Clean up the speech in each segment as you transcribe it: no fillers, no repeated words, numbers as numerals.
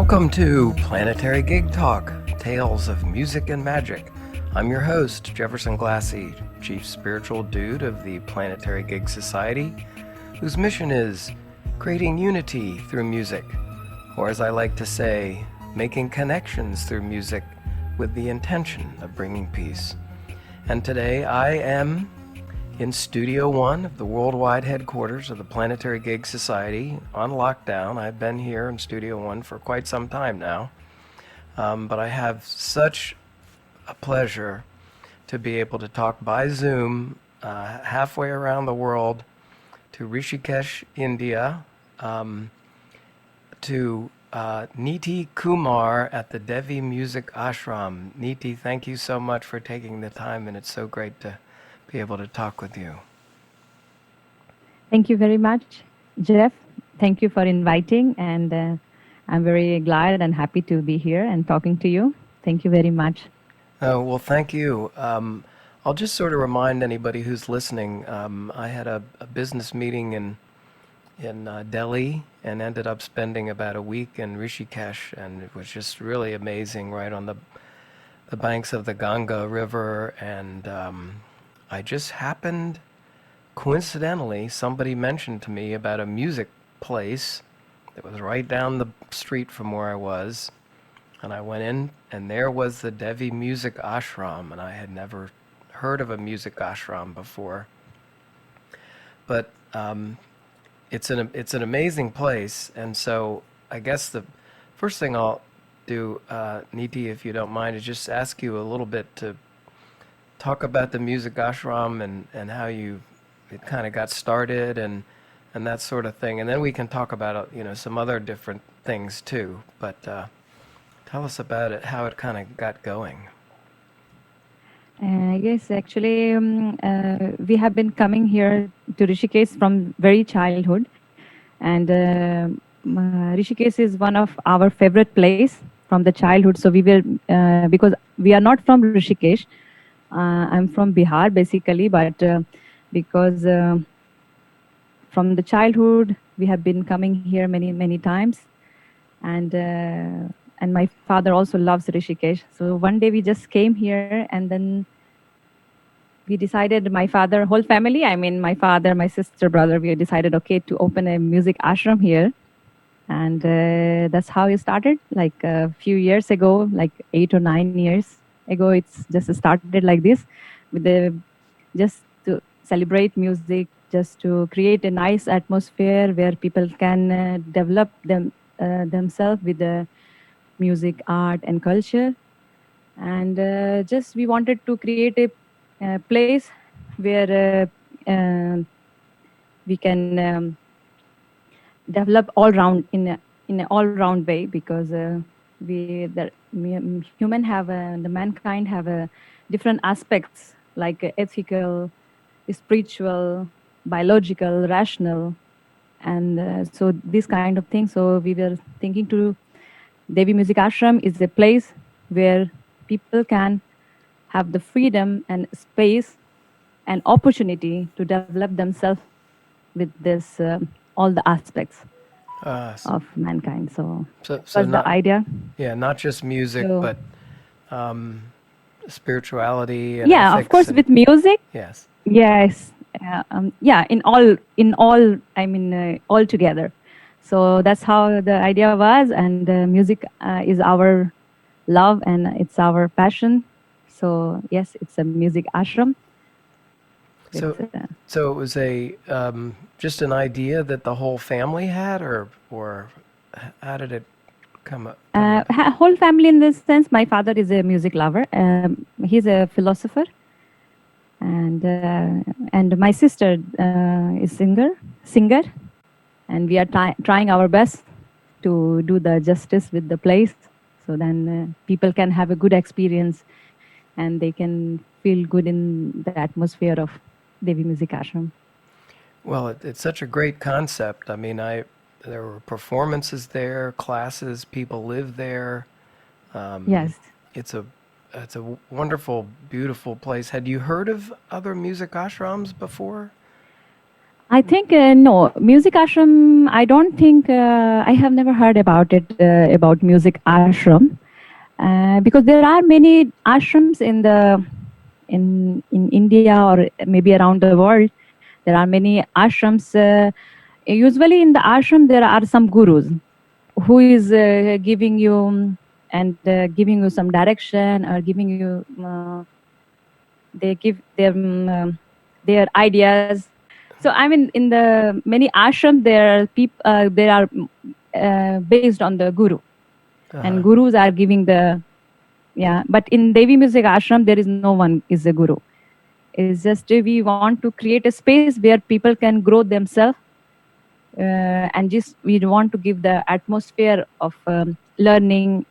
Welcome to Planetary Gig Talk, Tales of Music and Magic. I'm your host, Jefferson Glassy, Chief Spiritual Dude of the Planetary Gig Society, whose mission is creating unity through music, or as I like to say, making connections through music with the intention of bringing peace. And today I am in Studio One of the worldwide headquarters of the Planetary Gig Society on lockdown. I've been here in Studio One for quite some time now, but I have such a pleasure to be able to talk by Zoom halfway around the world to Rishikesh, India, to Neeti Kumar at the Devi Music Ashram. Neeti, thank you so much for taking the time, and it's so great to be able to talk with you. Thank you very much, Jeff. Thank you for inviting, and I'm very glad and happy to be here and talking to you. Thank you very much. Well, thank you. I'll just sort of remind anybody who's listening, I had a business meeting in Delhi and ended up spending about a week in Rishikesh, and it was just really amazing, right on the banks of the Ganga River. And I just happened, coincidentally, somebody mentioned to me about a music place that was right down the street from where I was. And I went in, and there was the Devi Music Ashram, and I had never heard of a music ashram before. But it's an amazing place, and so I guess the first thing I'll do, Neeti, if you don't mind, is just ask you a little bit to talk about the music ashram and how it kind of got started and that sort of thing, and then we can talk about some other different things too. But tell us about it, how it kind of got going. Yes, actually, we have been coming here to Rishikesh from very childhood, and Rishikesh is one of our favorite place from the childhood. So we will, because we are not from Rishikesh, I'm from Bihar basically, but because from the childhood we have been coming here many times, and my father also loves Rishikesh. So one day we just came here, and then we decided, my father, whole family, I mean my father, my sister, brother, we decided, okay, to open a music ashram here. And that's how it started, like a few years ago, like 8 or 9 years ago. It's just started like this, with just to celebrate music, just to create a nice atmosphere where people can develop themselves with the music, art, and culture. And just we wanted to create a place where we can develop all round in an all round way, because the mankind have different aspects, like ethical, spiritual, biological, rational, and so this kind of thing. So we were thinking to Devi Music Ashram is a place where people can have the freedom and space and opportunity to develop themselves with this all the aspects of mankind. So that's the idea. Yeah, not just music, So, but spirituality and yeah, ethics. of course, with music. Yes. Yes. Yeah, in all, I mean, all together. So that's how the idea was, and music is our love and it's our passion. So yes, it's a music ashram. So it was a just an idea that the whole family had, or how did it come up? Whole family, in this sense. My father is a music lover. He's a philosopher, and my sister is singer, and we are trying our best to do the justice with the place, so then people can have a good experience and they can feel good in the atmosphere of Devi Music Ashram. Well, it's such a great concept. I mean, there were performances there, classes, people live there. Yes. It's a wonderful, beautiful place. Had you heard of other music ashrams before? I think no music ashram. I don't think I have never heard about it about music ashram because there are many ashrams in the in India or maybe around the world. There are many ashrams. Usually in the ashram there are some gurus who is giving you and giving you some direction or giving you they give their ideas. So I mean in the many ashrams there are people they are based on the guru and gurus are giving the yeah, but in Devi Music Ashram there is no one is a guru. It's just we want to create a space where people can grow themselves and just we want to give the atmosphere of learning,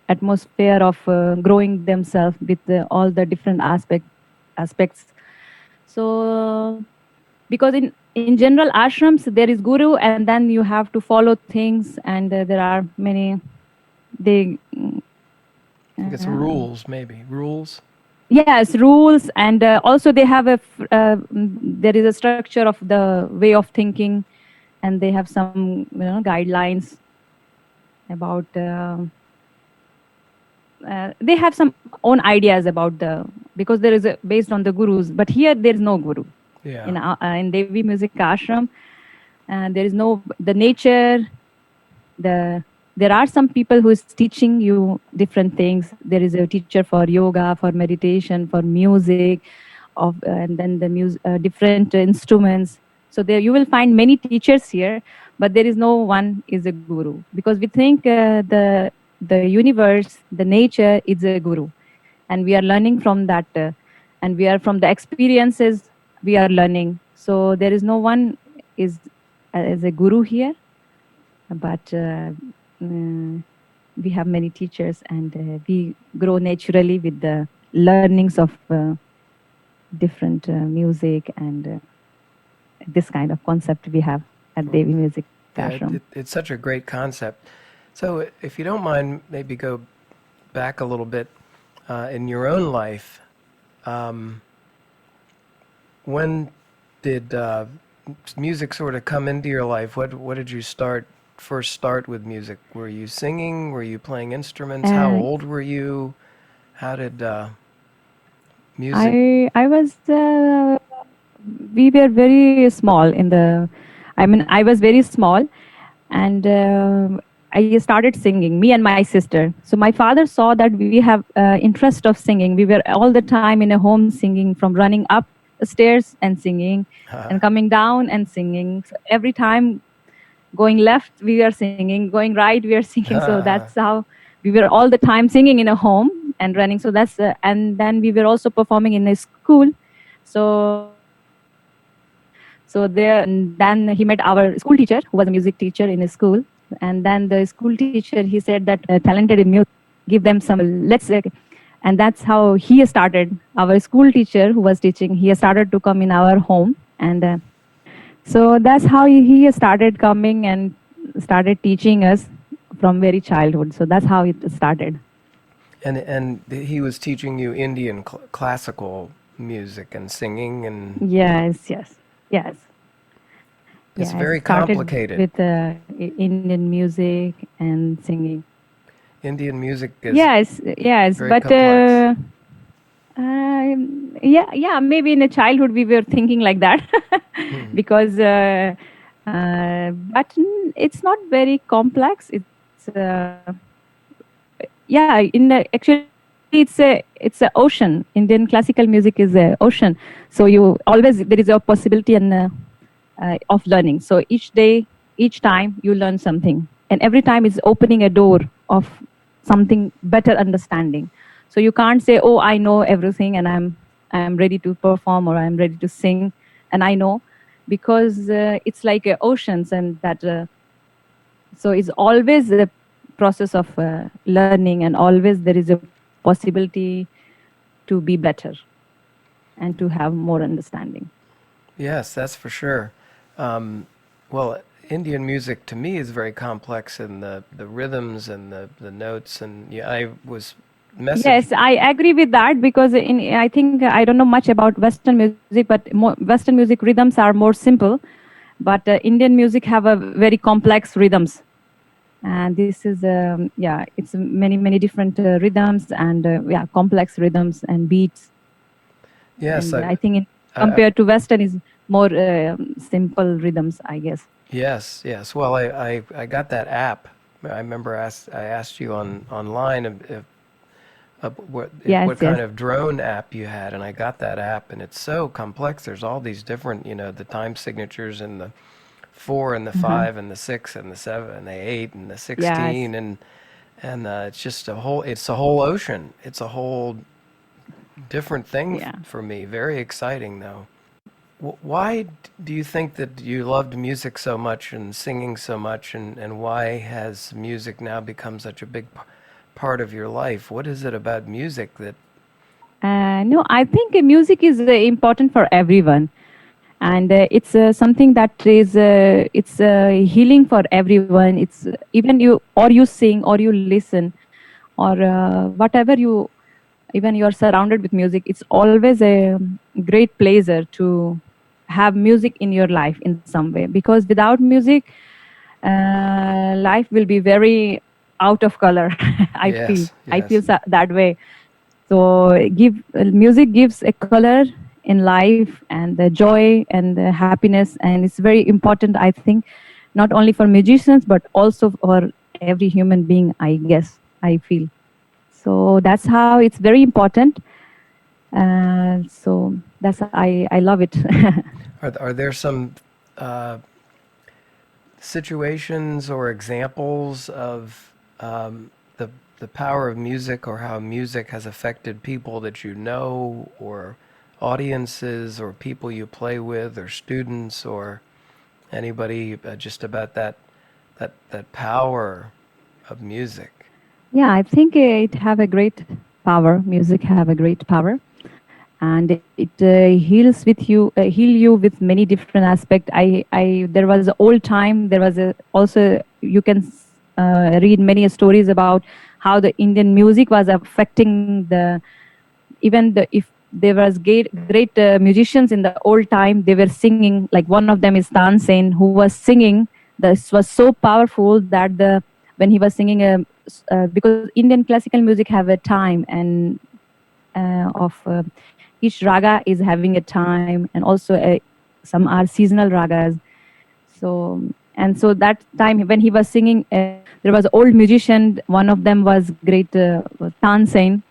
atmosphere of growing themselves with all the different aspects. So because in general ashrams there is guru and then you have to follow things and there are many they I think it's rules, maybe rules. yes rules and also they have there is a structure of the way of thinking and they have some guidelines about they have some own ideas about the because there is a based on the gurus but here there is no guru in Devi Music Ashram there is no the nature there are some people who is teaching you different things. There is a teacher for yoga, for meditation, for music, and then the different instruments. So there you will find many teachers here, but there is no one is a guru because we think the universe, the nature is a guru, and we are learning from that, and we are from the experiences we are learning. So there is no one is as a guru here, but we have many teachers and we grow naturally with the learnings of different music and this kind of concept we have at Devi Music Ashram. Yeah, it's such a great concept. So if you don't mind, maybe go back a little bit in your own life. When did music sort of come into your life? What did you first start with music? Were you singing? Were you playing instruments? How old were you? How did music? I was we were very small in the I mean I was very small and I started singing, me and my sister. So my father saw that we have interest of singing. We were all the time in a home singing, from running up the stairs and singing and coming down and singing. So every time going left we are singing, going right we are singing. So that's how we were all the time singing in a home and running. So that's and then we were also performing in a school. So there, and then he met our school teacher, who was a music teacher in his school. And then the school teacher, he said that talented in music, give them some, and that's how he started. Our school teacher who was teaching, he started to come in our home. And so that's how he started coming and started teaching us from very childhood. So that's how it started. And he was teaching you Indian classical music and singing and yes. It's very complicated. With Indian music and singing. Indian music is yes, very but complex. Yeah, maybe in a childhood we were thinking like that because, but it's not very complex. It's actually it's a ocean. Indian classical music is a ocean. So you always there is a possibility and of learning. So each day, each time you learn something, and every time it's opening a door of something better understanding. So you can't say, "Oh, I know everything, and I'm ready to perform, or I'm ready to sing, and I know," because it's like oceans, and that. So it's always a process of learning, and always there is a possibility to be better and to have more understanding. Yes, that's for sure. Well, Indian music to me is very complex in the rhythms and the notes. And yeah, I was message. Yes, I agree with that because I think I don't know much about Western music, but Western music rhythms are more simple, but Indian music have a very complex rhythms, and this is yeah, it's many different rhythms and yeah, complex rhythms and beats, Yes, and I think I compared to Western is more simple rhythms, I guess. yes, yes. Well, I got that app. I remember I asked you online what Yes, kind yes. of drone app you had, and I got that app, and it's so complex. There's all these different, the time signatures and the four and the Uh-huh. five and the six and the seven and the eight and the Yes. 16 and it's just it's a whole ocean. It's a whole different thing Yeah. for me. Very exciting though. Why do you think that you loved music so much and singing so much, and why has music now become such a big part of your life? What is it about music that? No, I think music is important for everyone, and it's something that is it's healing for everyone. It's even you sing or you listen or whatever you, even you are surrounded with music. It's always a great pleasure to have music in your life in some way, because without music, life will be very out of color. Yes, I feel yes. that way. So give music gives a color in life and the joy and the happiness, and it's very important, I think, not only for musicians but also for every human being, I guess, I feel. So that's how it's very important. So that's I love it. Are there some uh, situations or examples of the power of music, or how music has affected people that you know, or audiences, or people you play with, or students, or anybody, just about that power of music? Yeah, I think it have a great power. Music have a great power, and it heals with you, heal you with many different aspects. I there was an old time. There was a also you can read many stories about how the Indian music was affecting the, even the, if there was great musicians in the old time, they were singing, like one of them is Tansen, who was singing. This was so powerful that the when he was singing because Indian classical music have a time and of each raga is having a time, and also some are seasonal ragas. So and so that time when he was singing, there was old musician. One of them was great Tansen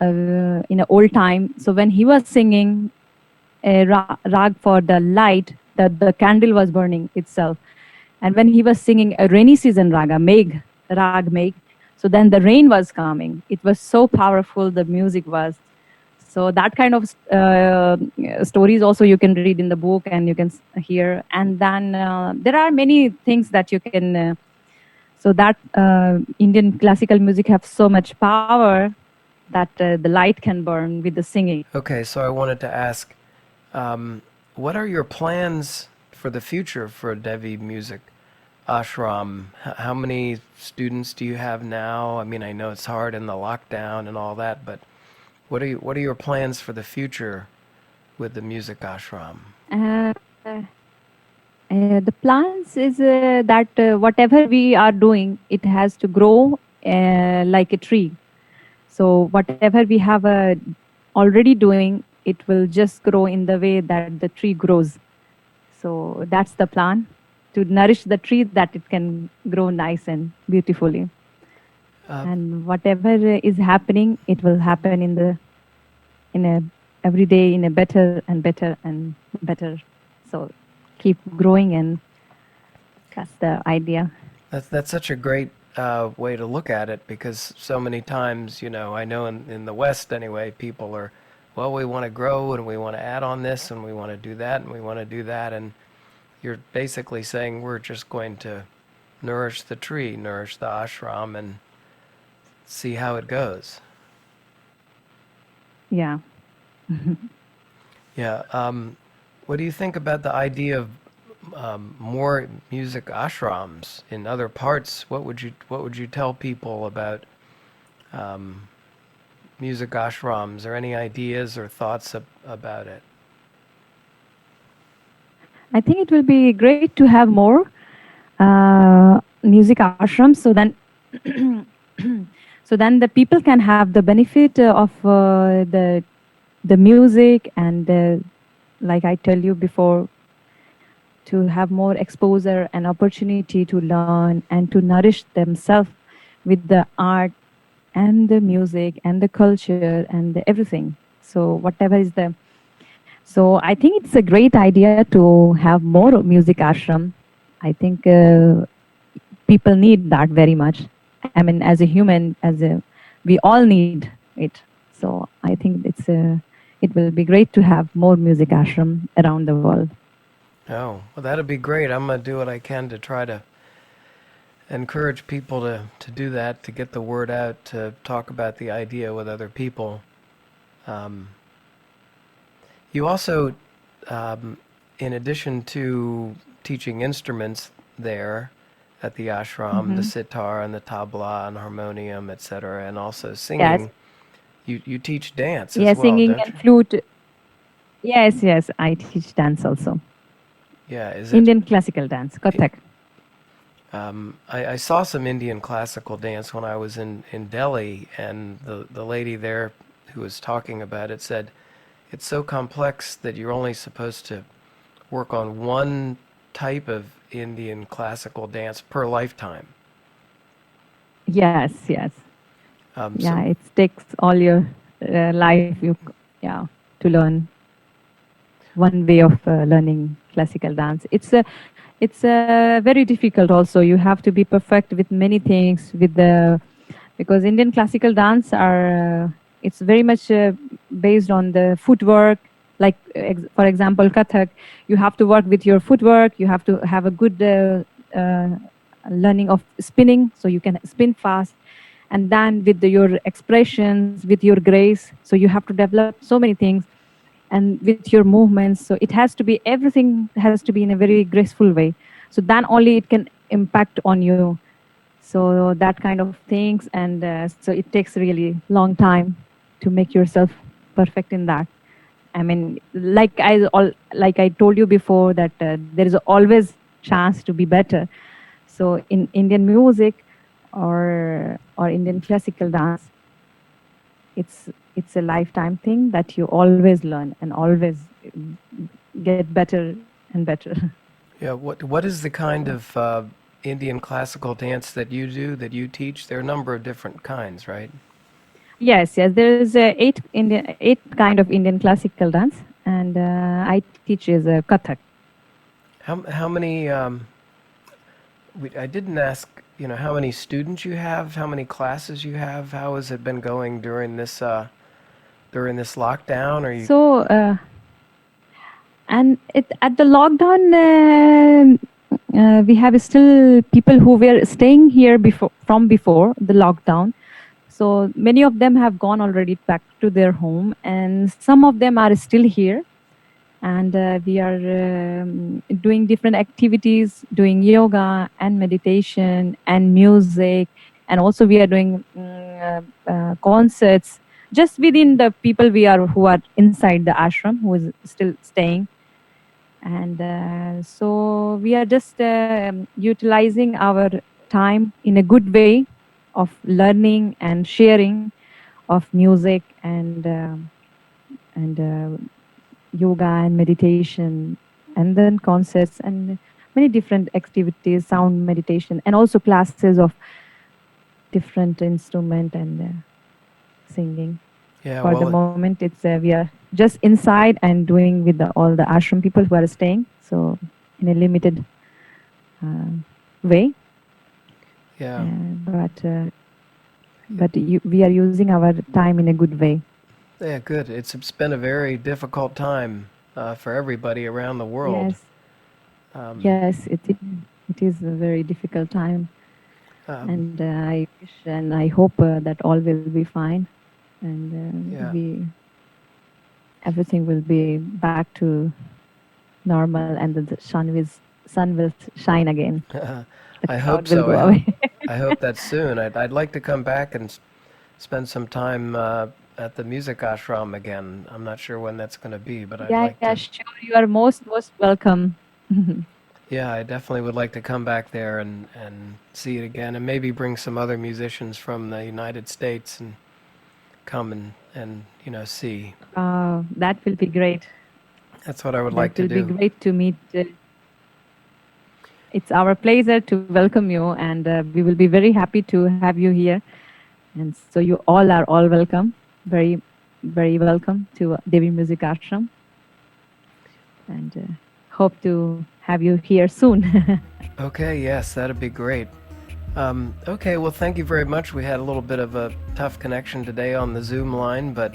in an old time. So when he was singing a rag for the light, the candle was burning itself. And when he was singing a rainy season raga, rag Meg, so then the rain was coming. It was so powerful, the music was. So that kind of stories also you can read in the book and you can hear. And then there are many things that you can, so that Indian classical music have so much power that the light can burn with the singing. Okay, so I wanted to ask, what are your plans for the future for Devi Music Ashram? How many students do you have now? I mean, I know it's hard in the lockdown and all that, but what are your plans for the future with the music ashram? Uh, the plans is that whatever we are doing, it has to grow like a tree. So whatever we have already doing, it will just grow in the way that the tree grows. So that's the plan, to nourish the tree that it can grow nice and beautifully. Uh, And whatever is happening, it will happen in a every day in a better and better and better. So keep growing, and that's the idea. that's such a great way to look at it, because so many times, I know in the West anyway, people are, well, we want to grow and we want to add on this and we want to do that and we want to do that. And you're basically saying we're just going to nourish the tree, nourish the ashram, and see how it goes. Yeah. Yeah. What do you think about the idea of more music ashrams in other parts? What would you tell people about music ashrams, or any ideas or thoughts about it? I think it will be great to have more music ashrams, so then so then the people can have the benefit of the music, and like I tell you before, to have more exposure and opportunity to learn and to nourish themselves with the art and the music and the culture and the everything. So whatever is the, so I think it's a great idea to have more music ashram. I think people need that very much. I mean, as a human, we all need it. So I think it will be great to have more music ashram around the world. Oh, well, that'd be great. I'm going to do what I can to try to encourage people to do that, to get the word out, to talk about the idea with other people. You also, in addition to teaching instruments there at the ashram, the sitar and the tabla and harmonium, etc., and also singing, Yes. you teach dance as Yeah, well, singing don't and you? flute. Yes, I teach dance also. Yeah, is it? Indian classical dance, Kathak. I saw some Indian classical dance when I was in Delhi, and the lady there who was talking about it said it's so complex that you're only supposed to work on one type of Indian classical dance per lifetime. Yes. So Yeah, it takes all your life, to learn one way of learning classical dance. It's very difficult also. You have to be perfect with many things because Indian classical dance it's very much based on the footwork. Like for example, Kathak, you have to work with your footwork. You have to have a good learning of spinning, so you can spin fast, and then with your expressions, with your grace. So you have to develop so many things, and with your movements. So it has to be, everything has to be in a very graceful way. So then only it can impact on you. So that kind of things, and so it takes really long time to make yourself perfect in that. I mean, like I told you before, that there is always chance to be better. So in Indian music or Indian classical dance, it's a lifetime thing that you always learn and always get better and better. yeah, what is the kind of Indian classical dance that you do, that you teach? There are a number of different kinds, right? Yes. There is eight kind of Indian classical dance, and I teach is Kathak. How many? I didn't ask. How many students you have, how many classes you have. How has it been going during this lockdown? Are you? So and at the lockdown, we have still people who were staying here before the lockdown. So many of them have gone already back to their home, and some of them are still here. And we are doing different activities, doing yoga and meditation and music, and also we are doing concerts just within the people who are inside the ashram, who is still staying. And so we are just utilizing our time in a good way of learning and sharing of music and yoga and meditation, and then concerts and many different activities, sound meditation, and also classes of different instrument and singing. Yeah, For the well, moment, it's we are just inside and doing with all the ashram people who are staying, so in a limited way. yeah. We are using our time in a good way. Yeah, good. It's been a very difficult time for everybody around the world. Yes, it is a very difficult time, and I wish and I hope that all will be fine, and everything will be back to normal, and the sun will shine again. The I hope cloud will so. go away. I hope that soon. I'd like to come back and spend some time at the music ashram again. I'm not sure when that's going to be, but I'd Yeah, like yeah, to. sure. You are most welcome. Yeah, I definitely would like to come back there and see it again, and maybe bring some other musicians from the United States and come and see. That will be great. That's what I would like That to will be do. great to meet. It's our pleasure to welcome you, and we will be very happy to have you here. And so you all are all welcome, very, very welcome to Devi Music Ashram, and hope to have you here soon. Okay, yes, that'd be great. Okay, well, thank you very much. We had a little bit of a tough connection today on the Zoom line, but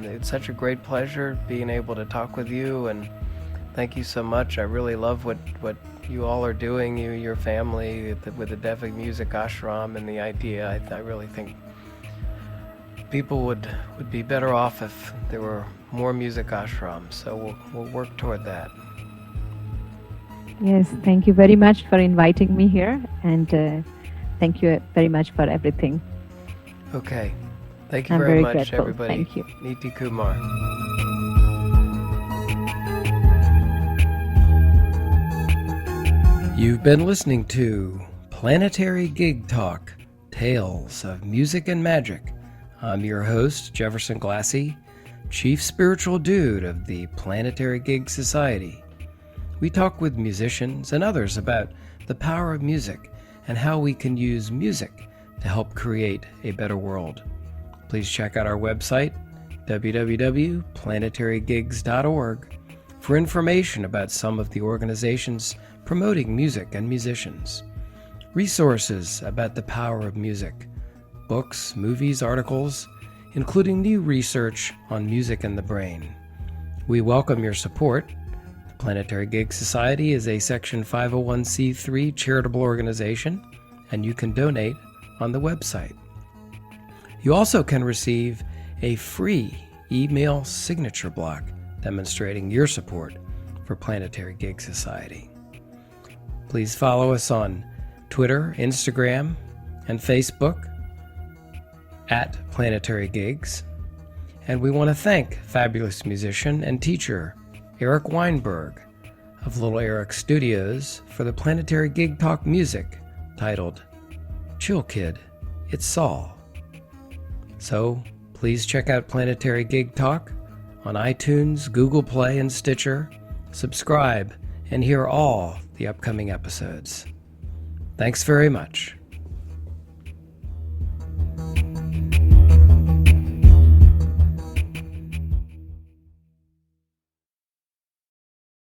it's such a great pleasure being able to talk with you, and thank you so much. I really love what you all are doing, your family, with the Devi Music Ashram and the idea. I really think people would be better off if there were more music ashrams, so we'll work toward that. Yes, thank you very much for inviting me here, and thank you very much for everything. Okay. Thank you I'm very very much, grateful. everybody. Thank you. Neeti Kumar. You've been listening to Planetary Gig Talk, Tales of Music and Magic. I'm your host, Jefferson Glassy, Chief Spiritual Dude of the Planetary Gig Society. We talk with musicians and others about the power of music and how we can use music to help create a better world. Please check out our website, www.planetarygigs.org, for information about some of the organizations promoting music and musicians, resources about the power of music, books, movies, articles, including new research on music and the brain. We welcome your support. The Planetary Gig Society is a Section 501c3 charitable organization, and you can donate on the website. You also can receive a free email signature block demonstrating your support for Planetary Gig Society. Please follow us on Twitter, Instagram, and Facebook at Planetary Gigs. And we want to thank fabulous musician and teacher Eric Weinberg of Little Eric Studios for the Planetary Gig Talk music titled Chill Kid, It's Saul. So please check out Planetary Gig Talk on iTunes, Google Play, and Stitcher. Subscribe and hear all the upcoming episodes. Thanks very much.